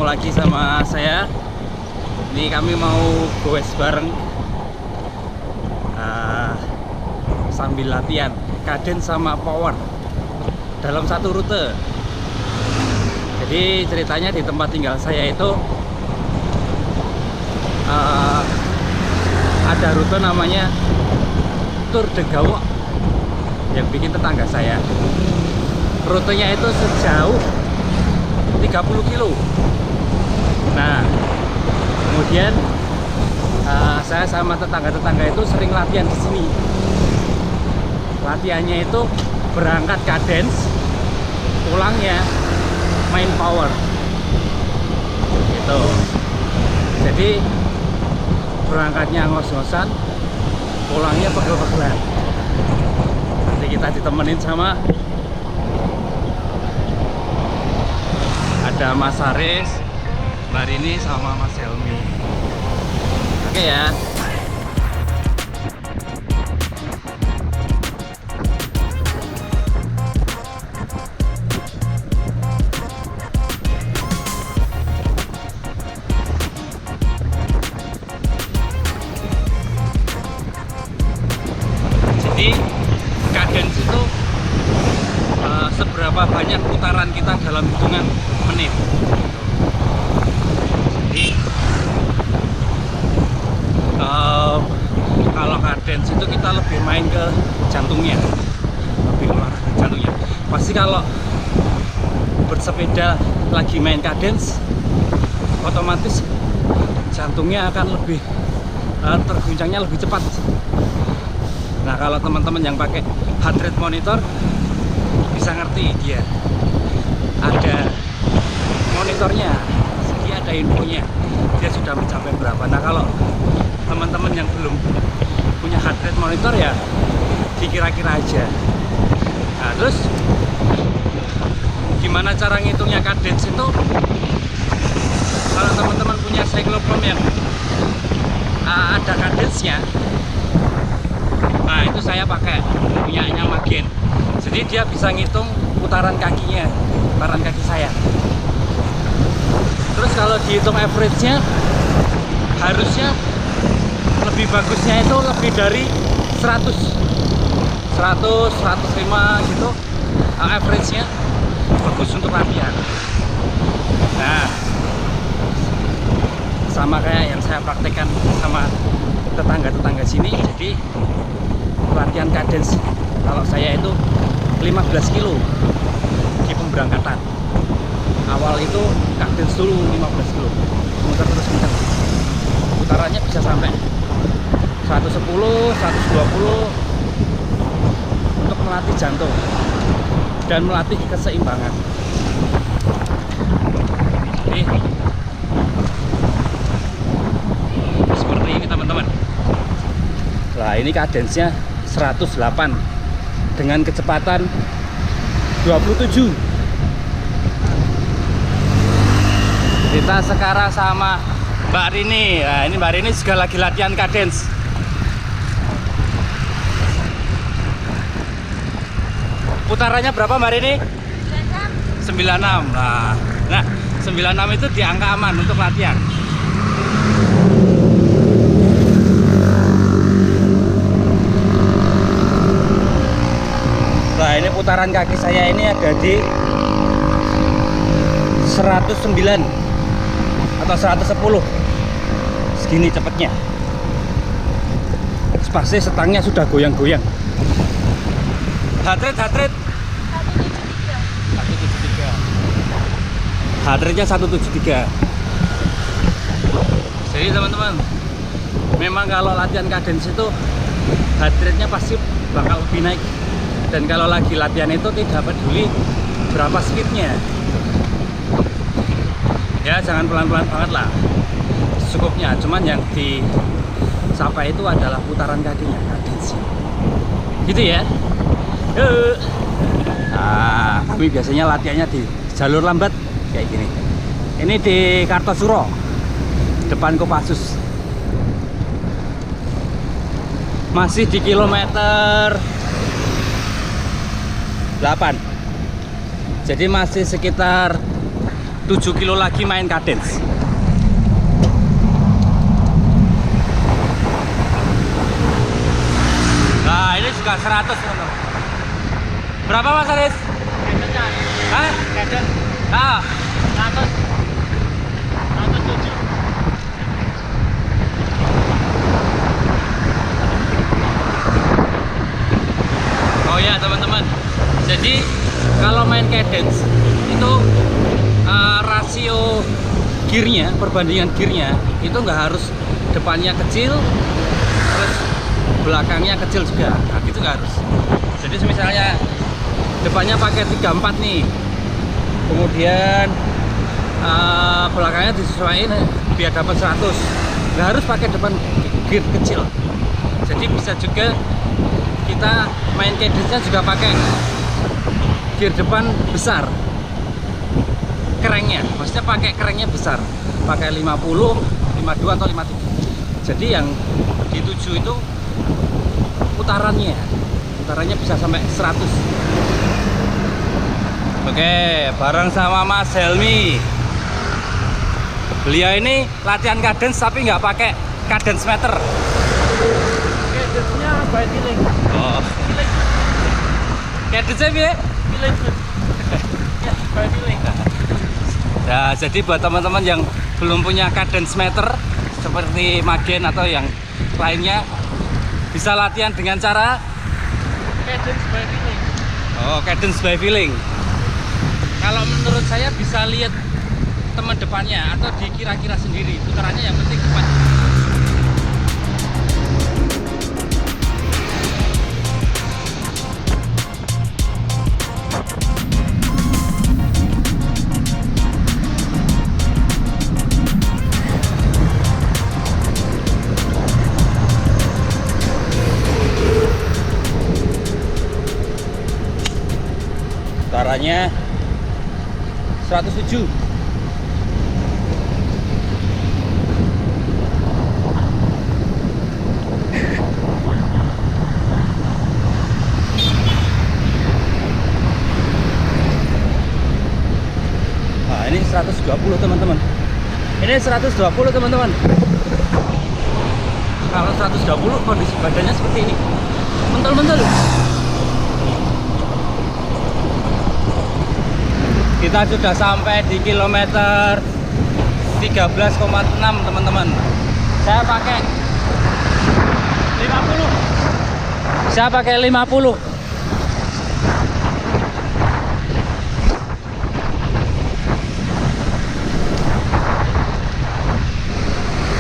lagi sama saya. Ini kami mau goes bareng sambil latihan cadence sama power dalam satu rute. Jadi ceritanya di tempat tinggal saya itu ada rute namanya Tour de Gawok yang bikin tetangga saya. Rutenya itu sejauh 30 kilo. Nah, kemudian saya sama tetangga-tetangga itu sering latihan di sini. Latihannya itu berangkat cadence, pulangnya main power. Gitu. Jadi berangkatnya ngos-ngosan, pulangnya pegel-pegelan. Nanti kita ditemenin sama ada Mas Haris, Mbak Rini sama Mas Helmi. Oke ya. Jadi cadence itu seberapa banyak putaran kita dalam hitungan menit. Jadi kalau cadence itu kita lebih main ke jantungnya, lebih olahraga jantungnya. Pasti kalau bersepeda lagi main cadence, otomatis jantungnya akan lebih terguncangnya lebih cepat. Nah, kalau teman-teman yang pakai heart rate monitor bisa ngerti, dia ada monitornya, dia ada infonya, dia sudah mencapai berapa. Nah, kalau teman-teman yang belum punya heart rate monitor ya dikira-kira aja. Nah, terus gimana cara ngitungnya cadence itu? Kalau teman-teman punya cycloprom yang ada cadence-nya, nah itu saya pakai punyanya Magen. Jadi dia bisa ngitung putaran kakinya, putaran kaki saya. Terus kalau dihitung average-nya, harusnya lebih bagusnya itu lebih dari 100, 105 gitu. Average-nya bagus untuk latihan. Nah, sama kayak yang saya praktekkan sama tetangga-tetangga sini. Jadi latihan cadence kalau saya itu 15 kilo di pemberangkatan. Awal itu cadence dulu 15 kilo, muter terus kencang. Putarannya bisa sampai 110, 120 untuk melatih jantung dan melatih keseimbangan. Jadi seperti ini teman-teman. Nah, ini kadensnya 108 dengan kecepatan 27. Kita sekarang sama Mbak Rini. Nah, ini Mbak Rini juga lagi latihan cadence. Putarannya berapa Mbak Rini? 96. Nah, 96 itu di angka aman untuk latihan. Nah, ini putaran kaki saya ini ada di 109 atau 110. Segini cepatnya. Pasti setangnya sudah goyang-goyang. Heart rate 173. Heart rate-nya 173. Jadi teman-teman, memang kalau latihan cadence itu heart rate-nya pasti bakal lebih naik. Dan kalau lagi latihan itu tidak peduli berapa speednya. Ya jangan pelan-pelan banget lah, cukupnya. Cuman yang disapa itu adalah putaran kakinya, cadence. Gitu ya. Nah, kami biasanya latihannya di jalur lambat kayak gini. Ini di Kartosuro, depan Kopassus. Masih di kilometer 8. Jadi masih sekitar 7 kilo lagi main cadence. Nah ini juga 100 teman-teman. Berapa Mas Aris? Hah? Cadence. Nah 100. 107. Oh ya teman-teman, jadi kalau main cadence itu rasio gearnya, perbandingan gearnya itu nggak harus depannya kecil terus belakangnya kecil juga, nah, gitu nggak harus. Jadi misalnya depannya pakai 34 nih, kemudian belakangnya disesuaikan biar dapat 100, nggak harus pakai depan gear kecil. Jadi bisa juga kita main cadence-nya juga pakai gear depan besar, kerennya, maksudnya pakai kerennya besar, pakai 50, 52 atau 53. Jadi yang dituju itu putarannya bisa sampai 100. Oke, bareng sama Mas Helmi. Beliau ini latihan cadence tapi nggak pakai cadence meter. Cadence-nya by feeling. Oh. Cadence-nya piye? Feeling. Ya, by feeling. Nah, jadi buat teman-teman yang belum punya cadence meter seperti Magen atau yang lainnya, bisa latihan dengan cara Cadence by feeling. oh, cadence by feeling. Kalau menurut saya bisa lihat teman depannya atau dikira-kira sendiri putarannya, yang penting cepat. Putarannya 107. Nah, ini 120 teman-teman. Ini 120 teman-teman. Kalau 120 kondisi badannya seperti ini, mental-mental. Kita sudah sampai di kilometer 13,6 teman-teman. Saya pakai 50. Saya pakai 50.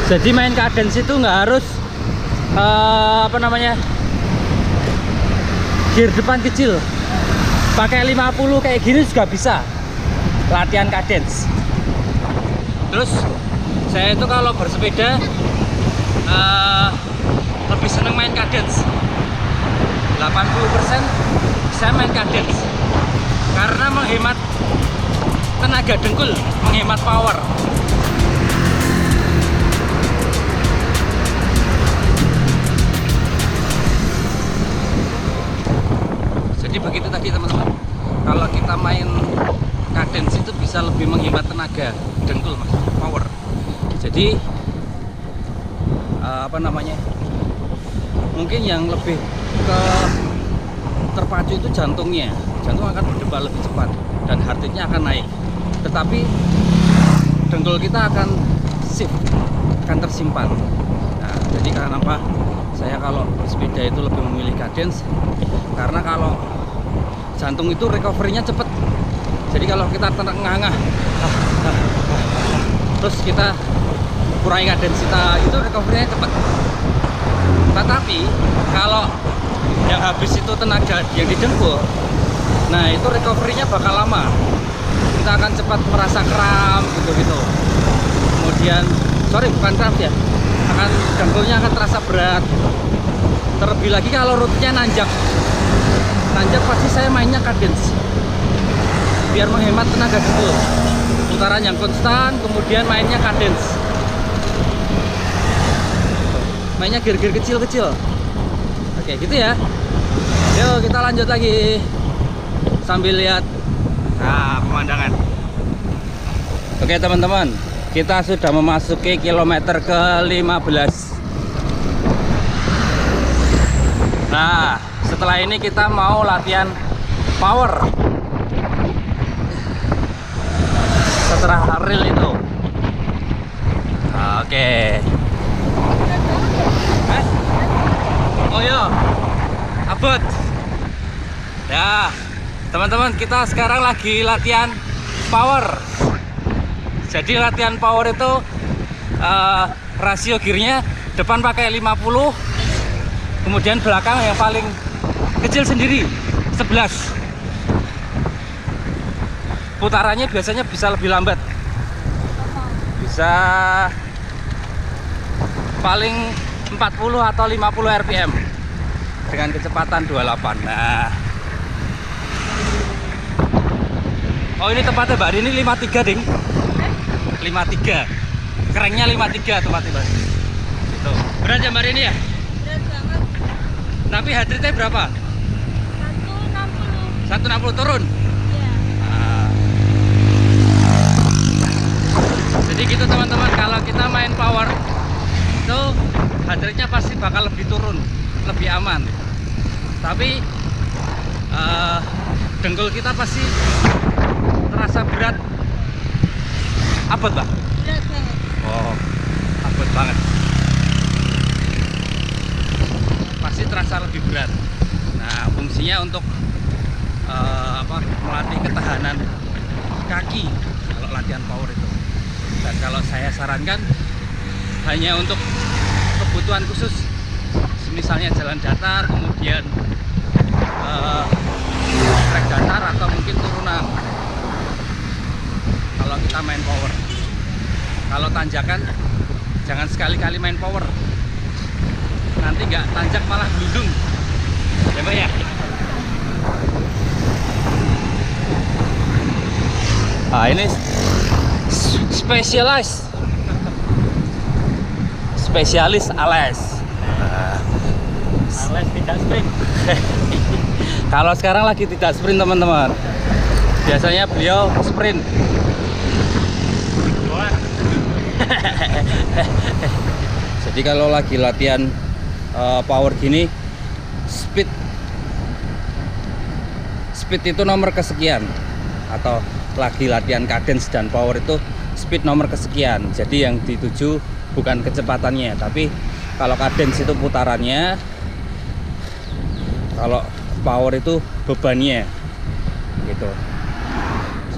Jadi main cadence itu nggak harus gear depan kecil. Pakai 50 kayak gini juga bisa latihan cadence. Terus saya itu kalau bersepeda lebih seneng main cadence. 80% saya main cadence karena menghemat tenaga dengkul, menghemat power. Jadi begitu tadi teman-teman, kalau kita main cadence itu bisa lebih menghemat tenaga dengkul, mas, power. Jadi mungkin yang lebih ke terpacu itu jantungnya. Jantung akan berdebar lebih cepat dan heart rate-nya akan naik. Tetapi dengkul kita akan shift, akan tersimpan. Nah, jadi kenapa saya kalau bersepeda itu lebih memilih cadence? Karena kalau jantung itu recovery-nya cepat. Jadi kalau kita terengah-engah terus kita kurangi cadence kita, itu recovery-nya cepat. Tetapi kalau yang habis itu tenaga yang di dengkul, nah itu recovery-nya bakal lama. Kita akan cepat merasa kram gitu. Kemudian bukan kram ya, dengkulnya akan terasa berat. Terlebih lagi kalau rutinnya nanjak pasti saya mainnya cadence biar menghemat tenaga dengkul. Putaran yang konstan, kemudian mainnya cadence, mainnya gear-gear kecil-kecil. Oke gitu ya. Yuk kita lanjut lagi sambil lihat pemandangan. Oke teman-teman, kita sudah memasuki kilometer ke-15. Nah, setelah ini kita mau latihan power setelah reel itu. Oke. Oh iya, abot. Ya, teman-teman, kita sekarang lagi latihan power. Jadi latihan power itu rasio gearnya depan pakai 50, kemudian belakang yang paling kecil sendiri 11. Putarannya biasanya bisa lebih lambat, bisa paling 40 atau 50 rpm dengan kecepatan 28. Nah, oh ini tempatnya Mbak Rini 53 ding, 53, kerennya 53 tempatnya Mbak. Itu berat ya Mbak Rini ya? Berat banget. Tapi heart rate-nya berapa? 160. 160 turun. Iya. Nah, jadi gitu teman-teman, kalau kita main power itu heart rate-nya pasti bakal lebih turun, lebih aman. Tapi dengkul kita pasti terasa berat. Abot Mbak? Berat banget. Oh, abot banget. Pasti terasa lebih berat. Nah, fungsinya untuk melatih ketahanan kaki kalau latihan power itu. Dan kalau saya sarankan hanya untuk kebutuhan khusus, misalnya jalan datar, kemudian trek datar atau mungkin turunan. Kalau kita main power, kalau tanjakan jangan sekali-kali main power, nanti nggak tanjak malah gelundung ya Mbak ya. Nah ini spesialis Ales. Ales tidak sprint. Kalau sekarang lagi tidak sprint teman-teman, biasanya beliau sprint. Jadi kalau lagi latihan power gini, speed itu nomor kesekian, atau lagi latihan cadence dan power itu speed nomor kesekian. Jadi yang dituju bukan kecepatannya, tapi kalau cadence itu putarannya, kalau power itu bebannya gitu.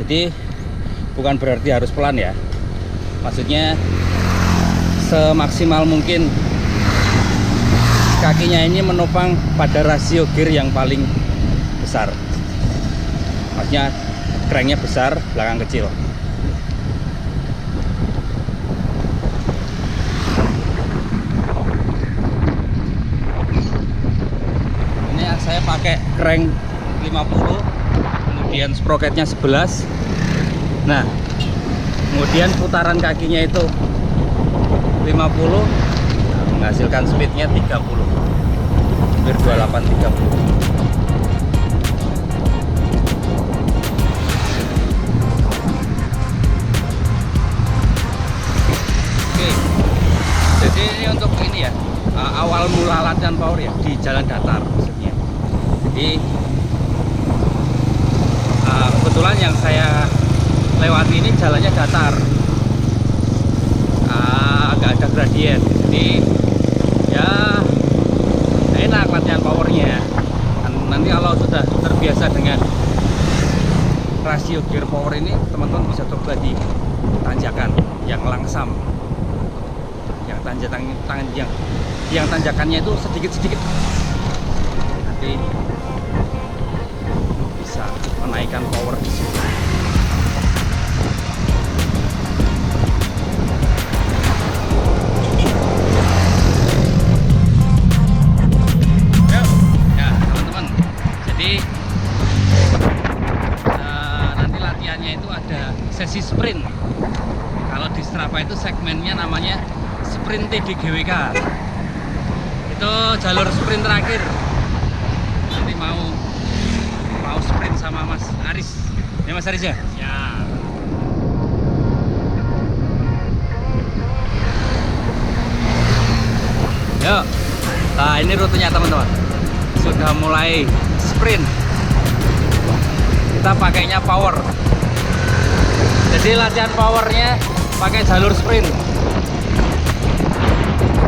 Jadi bukan berarti harus pelan ya, maksudnya semaksimal mungkin kakinya ini menopang pada rasio gear yang paling besar, maksudnya cranknya besar, belakang kecil. Ini saya pakai crank 50, kemudian sprocketnya 11. Nah, kemudian putaran kakinya itu 50, menghasilkan speednya 30, hampir 28-30. Jadi ini untuk ini ya, awal mula latihan power ya, di jalan datar maksudnya. Jadi kebetulan yang saya lewati ini jalannya datar, agak ada gradien, jadi ya enak latihan powernya. Nanti kalau sudah terbiasa dengan rasio gear power ini, teman-teman bisa coba di tanjakan yang langsam, yang tanjakannya itu sedikit-sedikit, nanti bisa menaikkan power di situ. Ya teman-teman, jadi nanti latihannya itu ada sesi sprint. Kalau di Strava itu segmennya namanya sprint TDGWK, itu jalur sprint terakhir. Nanti mau sprint sama Mas Aris ya, Mas Aris ya? Ya. Yuk. Nah, ini rutenya teman-teman. Sudah mulai sprint. Kita pakainya power. Jadi latihan powernya pakai jalur sprint.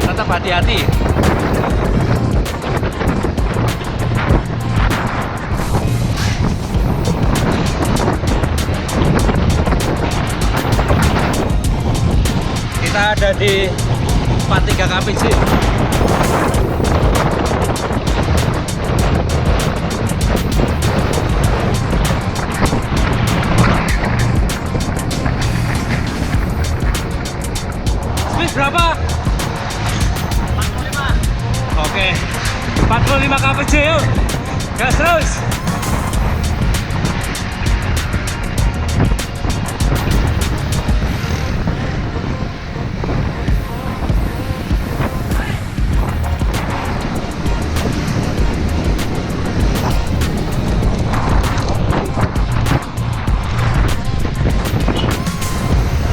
Tetap hati-hati. Kita ada di 43 KPJ. Speed berapa? 45. Oke, 45 KPJ yuk. Gas terus.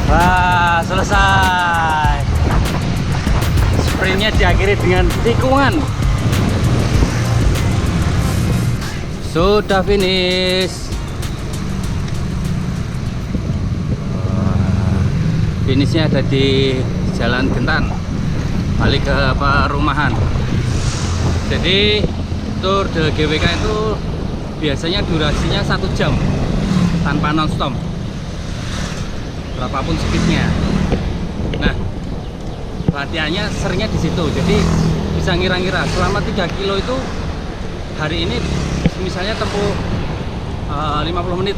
Wah, selesai. Sprintnya diakhiri dengan tikungan. Sudah finish. Finishnya ada di Jalan Gentan, balik ke perumahan. Jadi tour de GWK itu biasanya durasinya 1 jam tanpa non-stop, berapapun speednya. Nah, latihannya seringnya di situ, jadi bisa ngira-ngira selama 3 kilo itu hari ini misalnya tempuh 50 menit,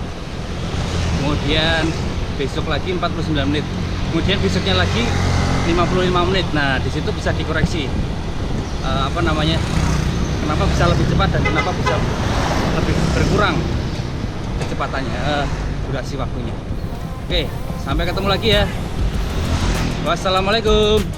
kemudian besok lagi 49 menit, kemudian besoknya lagi 55 menit. Nah, di situ bisa dikoreksi kenapa bisa lebih cepat dan kenapa bisa lebih berkurang kecepatannya, durasi waktunya. Oke, sampai ketemu lagi ya. Wassalamualaikum.